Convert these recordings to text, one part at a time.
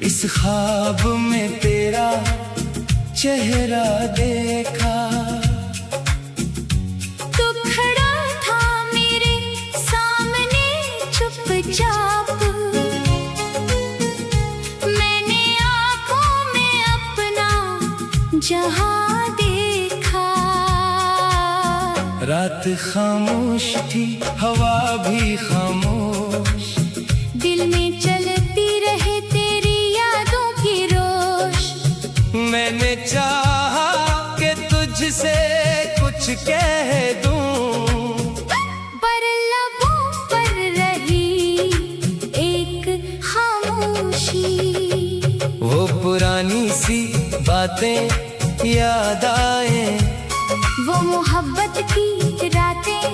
इस ख्वाब में तेरा चेहरा देखा, तू खड़ा था मेरे सामने चुपचाप, मैंने आंखों में अपना जहां देखा। रात खामोश थी, हवा भी खामोश, दिल में चलती रहे तेरी यादों की रोश। मैंने चाहा कि तुझसे कुछ कह दूं, पर लबों पर रही एक खामोशी। वो पुरानी सी बातें याद आए, वो मोहब्बत की रातें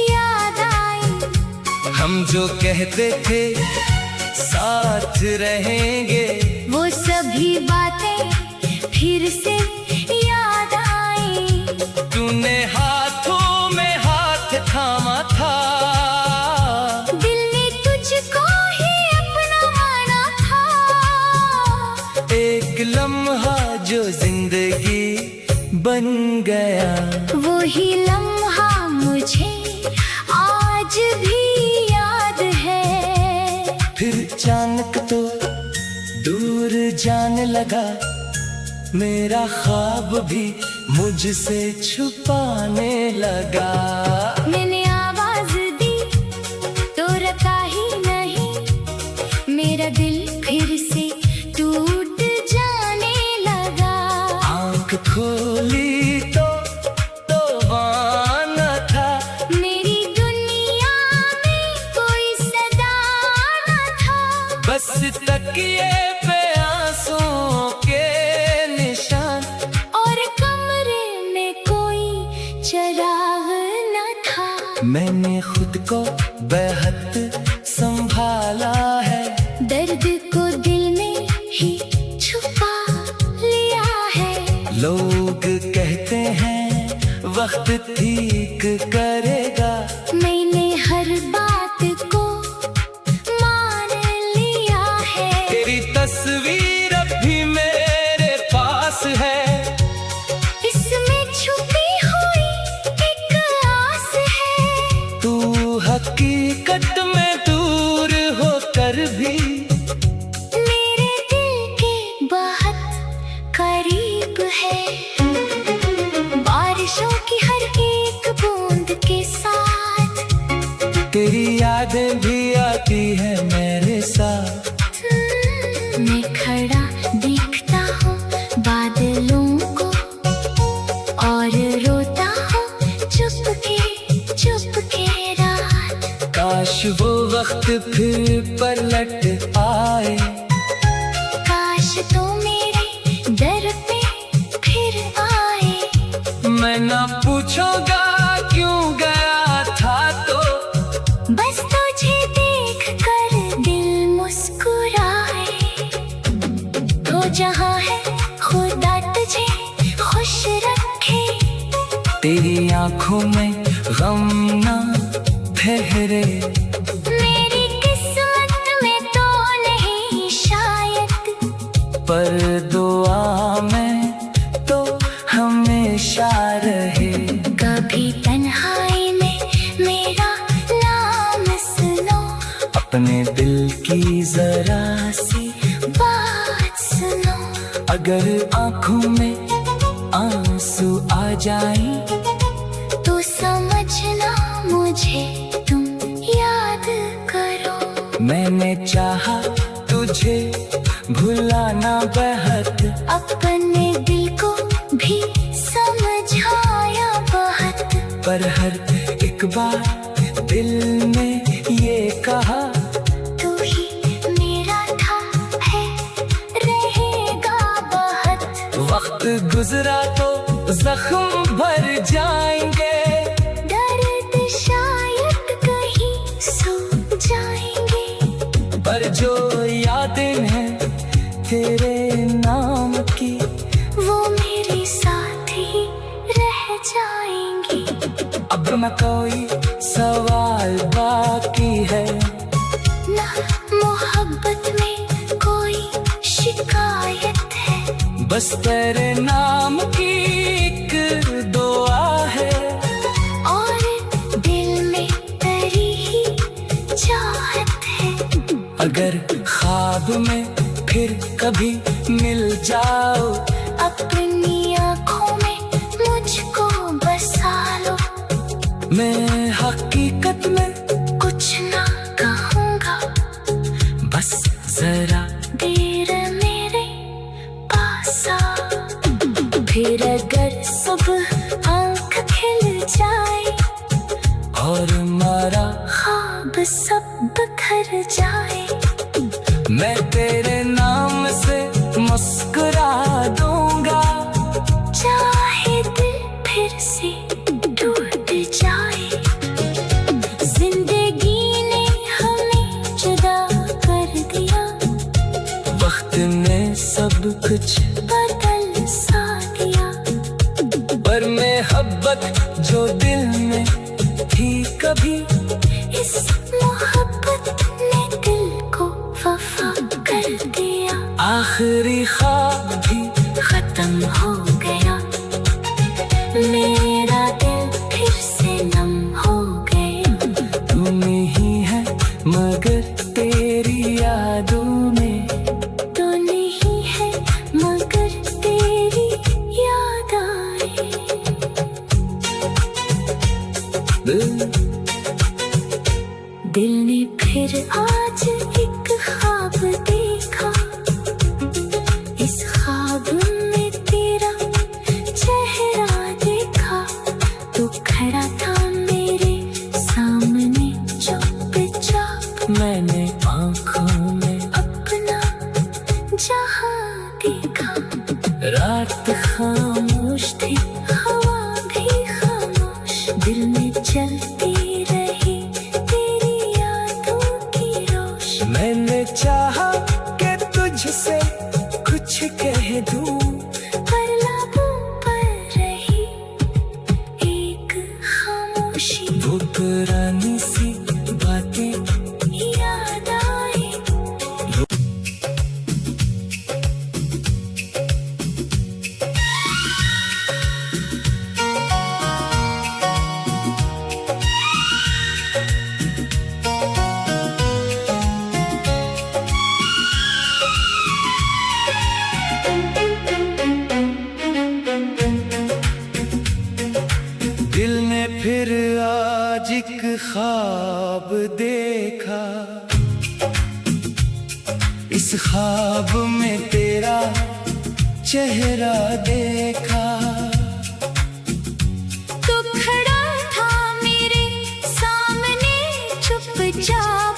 याद आई। हम जो कहते थे साथ रहेंगे, वो सभी बातें फिर से याद आई। तूने हाथों में हाथ थामा था, दिल ने तुझको ही अपना माना था। एक लम्हा जो जिंदगी बन गया, वही लम्हा मुझे आज भी याद है। फिर अचानक तो दूर जाने लगा, मेरा ख्वाब भी मुझसे छुपाने लगा। मैंने आवाज दी तो रखा ही नहीं, मेरा दिल फिर से टूट जाने लगा। आंख खोली तो वहाँ न था, मेरी दुनिया में कोई सदा न था। बस तकिए पे आंसुओं के निशान, और कमरे में कोई चिराग न था। मैंने खुद को बेहद संभाला है, दर्द को दिल में ही छुपा लिया है। लोग कहते हैं वक्त ठीक करेगा, मैंने हर बात को मान लिया है। तेरी तस्वीर अब भी मेरे पास है, इसमें छुपी हुई एक आस है। तू हकीकत में दूर होकर भी मेरे दिल के बहुत करीब है। बारिशों की हर एक बूंद के साथ तेरी यादें भी आती है मेरे साथ। मैं खड़ा देखता हूँ बादलों को, और रोता हूँ चुपके रात। काश वो वक्त फिर पलट आए, काश तो मेरे दर पे फिर आए। मैं ना पूछूंगा क्यों गया था, तो बस तुझे देख कर दिल मुस्कुराए। तो जहाँ है खुदा तुझे खुश रखे, तेरी आंखों में गम ना ठहरे। मेरी किस्मत में तो नहीं शायद, पर दुआ में तो हमेशा रहे। कभी तन्हाई में मेरा नाम सुनो, अपने दिल की जरा सी बात सुनो। अगर आंखों में आंसू आ जाएं, तो समझना मुझे तुम याद करो। मैंने चाहा तुझे भुलाना बेहद, अपने दिल को भी समझाया बहुत। पर हर एक बार दिल ने ये कहा, तू ही मेरा था, है, रहेगा बहुत। वक्त गुजरा तो जख्म भर जाएंगे, दर्द शायद कहीं सो जाएंगे। पर जो यादें हैं तेरे नाम की, वो मेरे साथ ही रह जाएंगी। अब न कोई सवाल बाकी है, ना मोहब्बत में कोई बस तेरे नाम की एक दुआ है, और दिल में तेरी ही चाहत है। अगर ख्वाब में फिर कभी मिल जाओ, अपनी आँखों में मुझको बसा लो। मैं हकीकत में कुछ ना कहूँगा, बस जरा देर मेरे पास आ। फिर अगर सुबह आँख खिल जाए और हमारा ख्वाब सब बिखर जाए, मैं तेरे नाम से मुस्कुरा दूंगा। चाहे दिल फिर से टूट जाए। जिंदगी ने हमें जुदा कर दिया, वक्त ने सब कुछ बदल सा दिया। पर मोहब्बत जो दिल में थी कभी, इस मोहब्बत ने दिल को वफा कर दिया। आखिरी ख्वाब भी खत्म हो गया, मेरा दिल फिर से नम हो गया। तू नहीं है मगर तेरी यादों में, तो नहीं है मगर तेरी याद आए। दिल ने फिर आज एक ख्वाब देखा, इस ख्वाब में तेरा चेहरा देखा। तू खड़ा था मेरे सामने चुपचाप, मैंने आँखों में अपना जहां देखा। रात खामोश थी, हवा भी खामोश, दिल में चलती रही तेरी यादों की रोशनी। मैंने चाहा कि तुझसे कुछ कह दूं, पर लबों पर रही एक खामोशी। वो पुरानी सी बातें याद आए, दिल ने फिर आज एक ख्वाब देखा। इस ख्वाब में तेरा चेहरा देखा। तू खड़ा था मेरे सामने चुपचाप,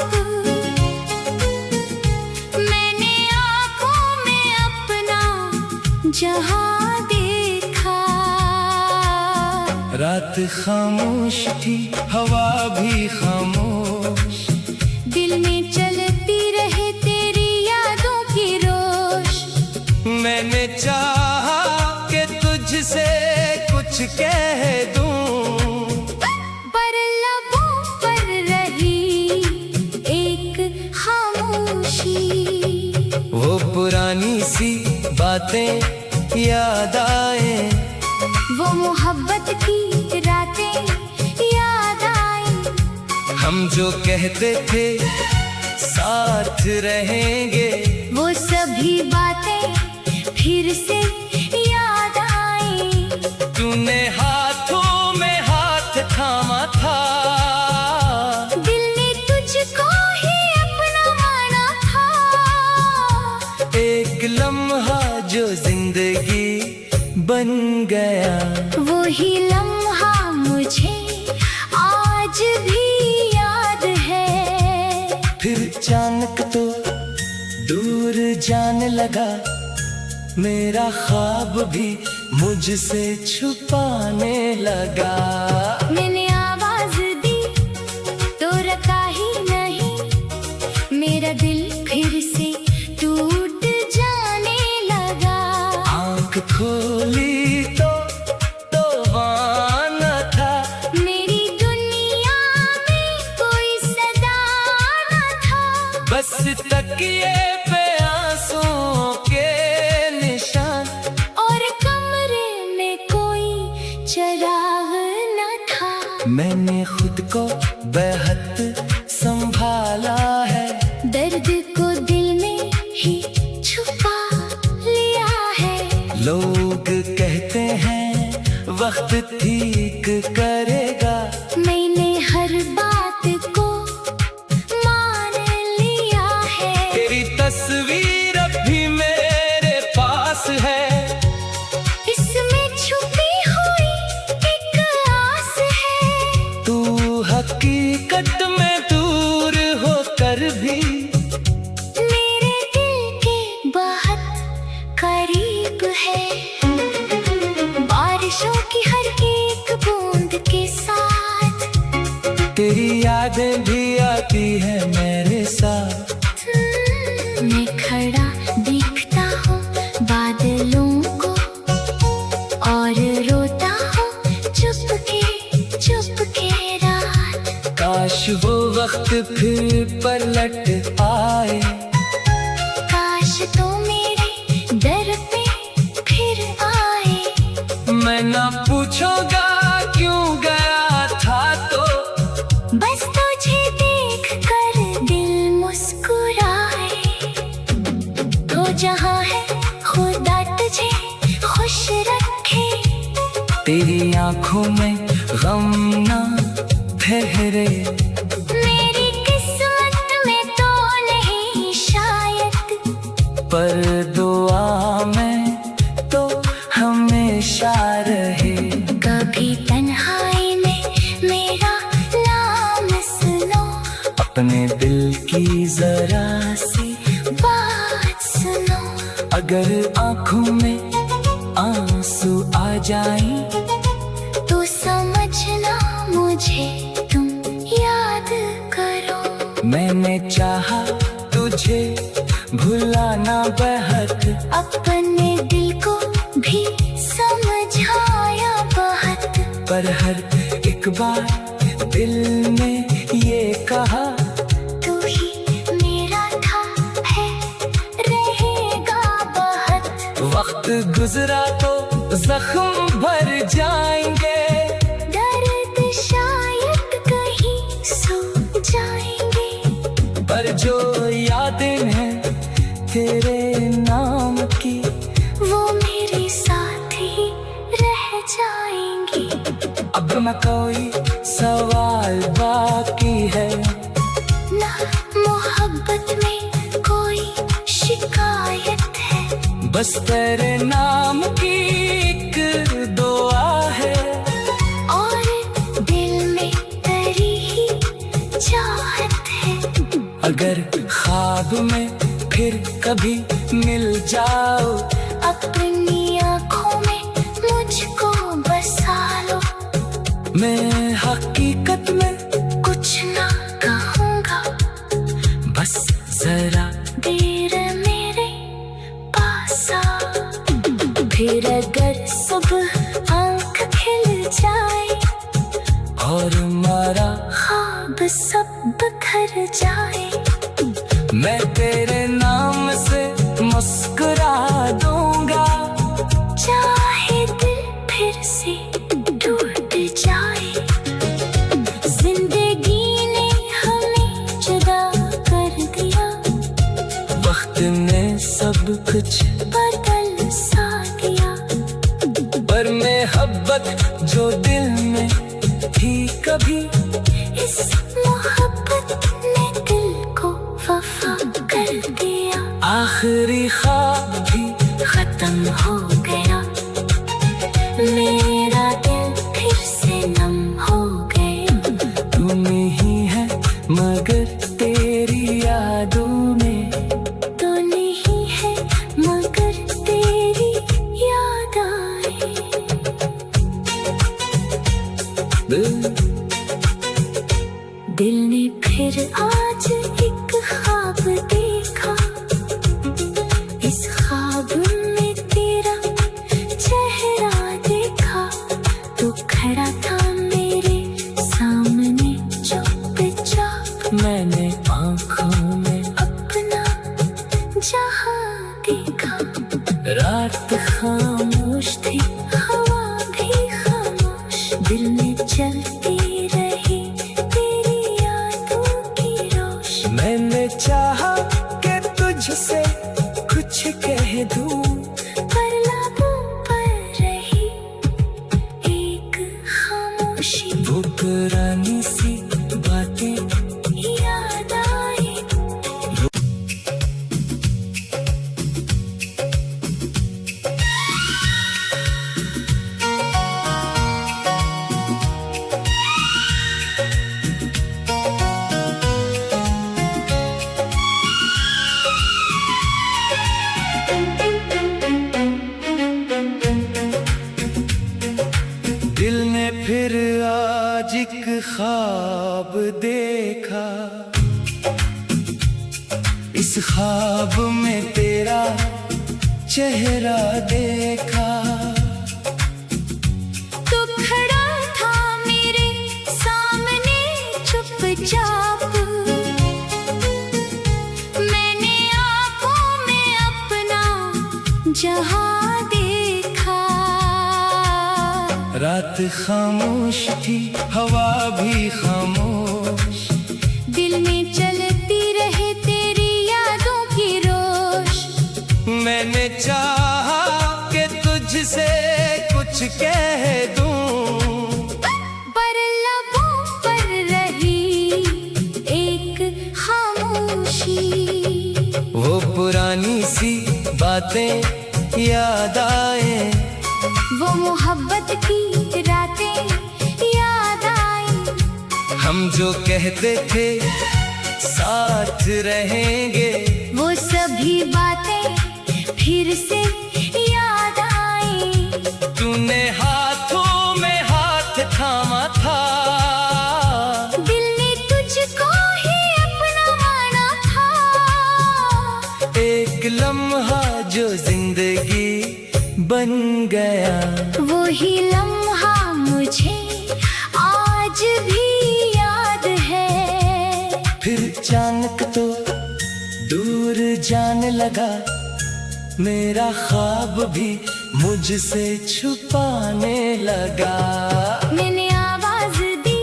मैंने आँखों में अपना जहां देखा। रात खामोश थी, हवा भी खामोश, दिल में चलती रहे तेरी यादों की रोश। मैंने चाहा कि तुझसे कुछ कह दूं, पर लबों पर रही एक खामोशी। वो पुरानी सी बातें याद आए, वो मोहब्बत की रातें याद आई। हम जो कहते थे साथ रहेंगे, वो सभी बातें फिर से याद आई। तूने हाथों में हाथ थामा था, दिल ने तुझको ही अपना माना था। एक लम्हा जो जिंदगी बन गया। वही लम्हा मुझे आज भी याद है। फिर अचानक तो दूर जाने लगा, मेरा ख्वाब भी मुझसे छुपाने लगा। मैंने आवाज दी तो रखा ही नहीं, मेरा दिल फिर से टूट जाने लगा। आँख खोली तो वाना था, मेरी दुनिया में कोई सदा न था। बस तकिए पे आंसुओं के निशान, मैंने खुद को बेहद संभाला है, दर्द को दिल में ही छुपा लिया है। लोग कहते हैं वक्त ठीक करेगा, मैंने हर बात को मान लिया है। तेरी तस्वीर अब भी मेरे पास है, इसमें छुपी हुई एक आस है। तू हकीकत में दूर होकर भी मेरे दिल के बहुत करीब है। बारिशों की हर एक बूंद के साथ तेरी यादें भी आती है मेरे साथ। मैं खड़ा देखता हूँ बादलों को और रोता हूँ चुप के रात। काश वो वक्त फिर पलट आए, काश तो मेरे दर पे फिर आए। मैं ना पूछूंगा क्यों गया था, तो बस तुझे देख कर दिल मुस्कुराए। तो जहाँ है खुदा तुझे खुश रखे, तेरी आंखों में गम ना ठहरे। मेरी किस्मत में तो नहीं शायद, पर दुआ में तो हमेशा रहे। कभी तन्हाई में मेरा नाम सुनो, अपने दिल की जरा सी बात सुनो। अगर आंखों में आंसू आ जाएं, तो समझना मुझे तुम याद करो। मैंने चाहा तुझे भुलाना बेहद, अपने दिल को भी समझाया बहुत। पर हर एक बार दिल ने ये कहा, तू ही मेरा था है रहेगा बहुत। वक्त गुजरा तो जख्म भर जाएंगे, दर्द शायद कहीं सो जाएंगे। पर जो यादें हैं तेरे नाम की, वो मेरे साथ ही रह जाएंगी। अब न कोई सवाल बाकी है, ना मोहब्बत में कोई शिकायत है। बस तेरे नाम की एक दुआ है, और दिल में तेरी ही चाहत है। अगर ख्वाब में फिर कभी मिल जाओ, अपनी आँखों में मुझको बसा लो। मैं हकीकत में कुछ ना कहूँगा, बस जरा देर मेरे पास आ। फिर अगर सुबह आँख खिल जाए और मारा ख्वाब सब बिखर जाए, मैं तेरे नाम से मुस्कुरा दूंगा। चाहे दिल फिर से टूट जाए। जिंदगी ने हमें जुदा कर दिया, वक्त ने सब कुछ बदल सा दिया। पर मोहब्बत जो दिल में थी कभी, इस मोहब्बत ने दिल को वफा कर दिया। आखिरी ख्वाब भी खत्म हो गया, मेरा दिल फिर से नम हो गया। तू नहीं है मगर तेरी यादों में, तो नहीं है मगर तेरी याद आए। दिल ने फिर आज एक ख्वाब देखा। इस ख्वाब में तेरा चेहरा देखा, तो खड़ा था मेरे सामने चुपचाप। मैंने आँखों में अपना जहां देखा। रात खामोश थी, हवा भी खामोश, दिल में चलती कह दूं, पर लाबों पर रही एक खामोशी। वो पुरानी सी बातें याद आई। दिल ने फिर आज एक ख्वाब देखा, इस ख्वाब में तेरा चेहरा देखा। तू खड़ा था मेरे सामने चुपचाप, मैंने आंखों में अपना जहां देखा। रात खामोश थी, हवा भी खामोश, दिल में चलती रहे तेरी यादों की रोश। मैंने चाहा कि तुझसे कुछ कह दूं, पर लबों पर रही एक खामोशी। वो पुरानी सी बातें याद आए, वो मोहब्बत की रातें याद आई। हम जो कहते थे साथ रहेंगे, वो सभी बातें फिर से याद आई। तूने हाथों में हाथ थामा था, दिल ने तुझको ही अपना माना था। एक लम्हा जो जिंदगी बन गया, वही लम्हा मुझे आज भी याद है। फिर अचानक तो दूर जाने लगा, मेरा ख्वाब भी मुझसे छुपाने लगा। मैंने आवाज दी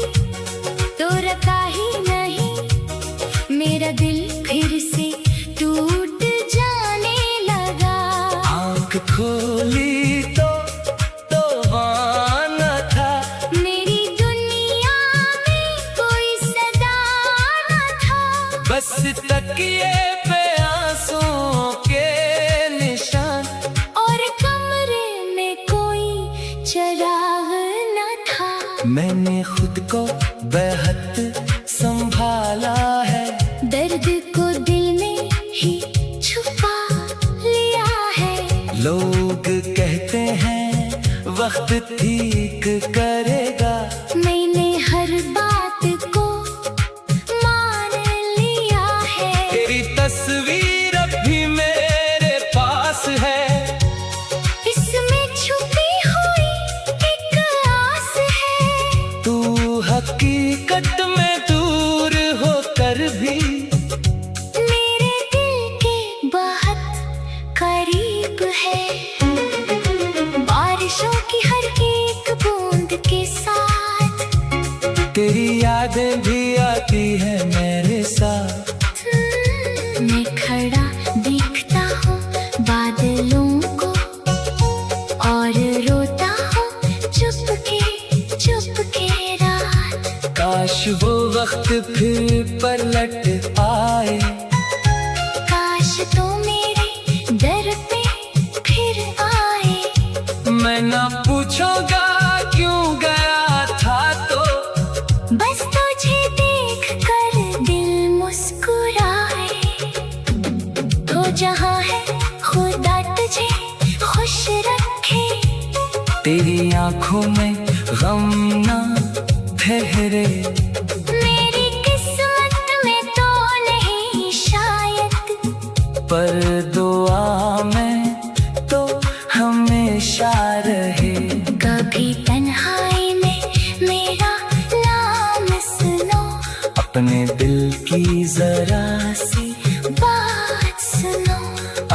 तो रखा ही नहीं, मेरा दिल फिर से टूट जाने लगा। आंख खोली तो वाना था, मेरी दुनिया में कोई सदा न था। बस तकिए पे आंसुओं के निशान, और कमरे में कोई चिराग न था। मैंने खुद को बेहद संभाला है, दर्द को दिल में ही छुपा लिया है। लोग कहते हैं वक्त ठीक करेगा, मैंने हर बात को मान लिया है। तेरी तस्वीर अब भी मेरे पास है, इसमें छुपी हुई एक आस है। तू हकीकत में दूर होकर भी मेरे दिल के बहुत करीब है। बारिशों की हर एक बूंद के साथ तेरी यादें भी आती है मेरे साथ। मैं खड़ा देखता हूँ बादलों को, और रोता हूँ चुपके रात। काश वो वक्त फिर पलट आए, काश तो मेरे दर पे फिर आए। मैं ना पूछूंगा क्यों गया था, तो बस तुझे देख कर दिल मुस्कुराए। तो जहाँ है खुदा तुझे खुश रखे, तेरी आंखों में गम ना ठहरे। मेरी किस्मत में तो नहीं शायद, पर दुआ में तो हमेशा रहे। कभी तन्हाई में मेरा नाम सुनो, अपने दिल की जरा सी बात सुनो।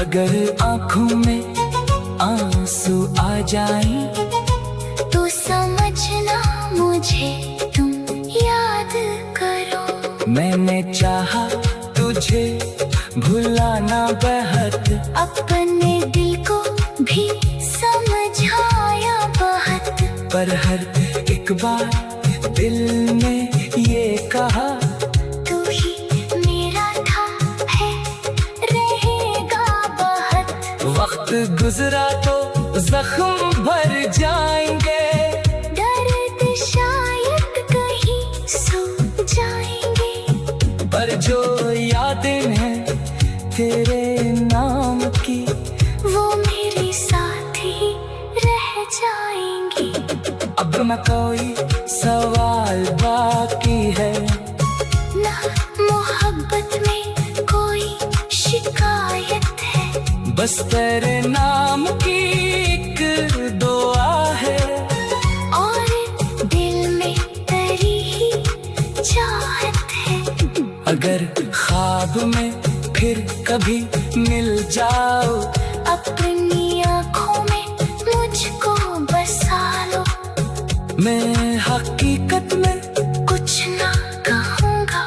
अगर आंखों में आंसू आ जाए, तो समझना मुझे तुम याद करो। मैंने चाहा तुझे भुलाना बेहद, अपने दिल को भी समझाया बहुत। पर हर एक बार दिल ने ये कहा, तू ही मेरा था, है, रहेगा बहुत। वक्त गुजरा तो जख्म भर जाएंगे, दर्द शायद कहीं सो जाएंगे, पर जो यादें हैं तेरे नाम की, वो मेरे साथ ही रह जाएंगी। अब न कोई सवाल बाकी है, ना मोहब्बत में कोई शिकायत है, बस तेरे नाम की एक दुआ है, और दिल में तेरी ही चाहत है। अगर ख्वाब में फिर कभी मिल जाओ, अपनी आँखों में मुझको बसा लो, मैं हकीकत में कुछ ना कहूँगा,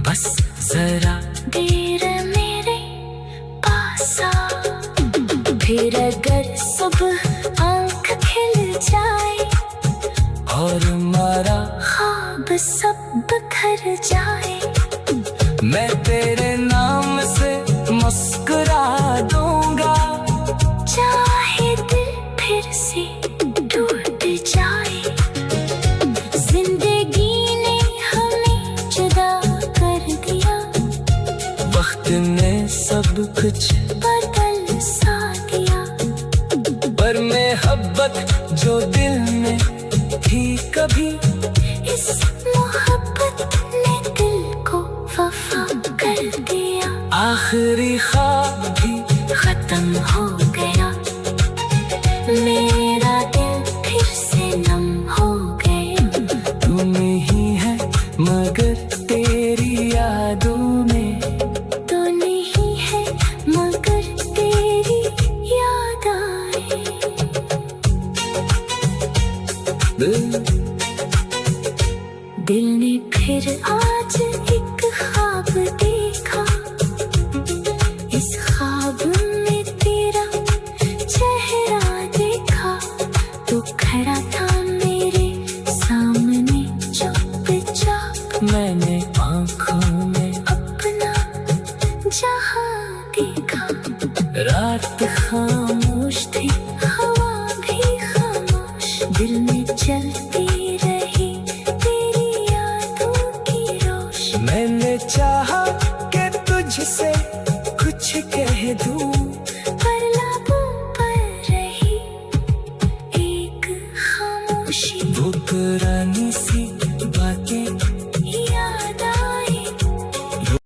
बस जरा देर मेरे पास आ। फिर अगर सुबह आँख खिल जाए, और मारा ख्वाब सब बिखर जाए, मैं तेरे नाम से मुस्कुरा दूंगा, चाहे दिल फिर से टूट जाए। जिंदगी ने हमें जुदा कर दिया, वक्त ने सब कुछ बदल सा दिया, पर मोहब्बत जो दिल में थी कभी, इस मोहब्बत ने दिल को वफा कर दिया। आखिरी ख्वाब भी खत्म हो गया, मेरा दिल फिर से नम हो गया। तू नहीं है मगर तेरी यादों में, तो नहीं है मगर तेरी याद आए। दिल ने फिर आज एक ख्वाब देखा, इस ख्वाब में तेरा चेहरा देखा, तू खड़ा था मेरे सामने चुपचाप, मैंने आँखों में अपना जहां देखा। रात खामोश थी, हवा भी खामोश, दिल में चलती रही तेरी यादों की रोश। मैंने चाहा कि तुझसे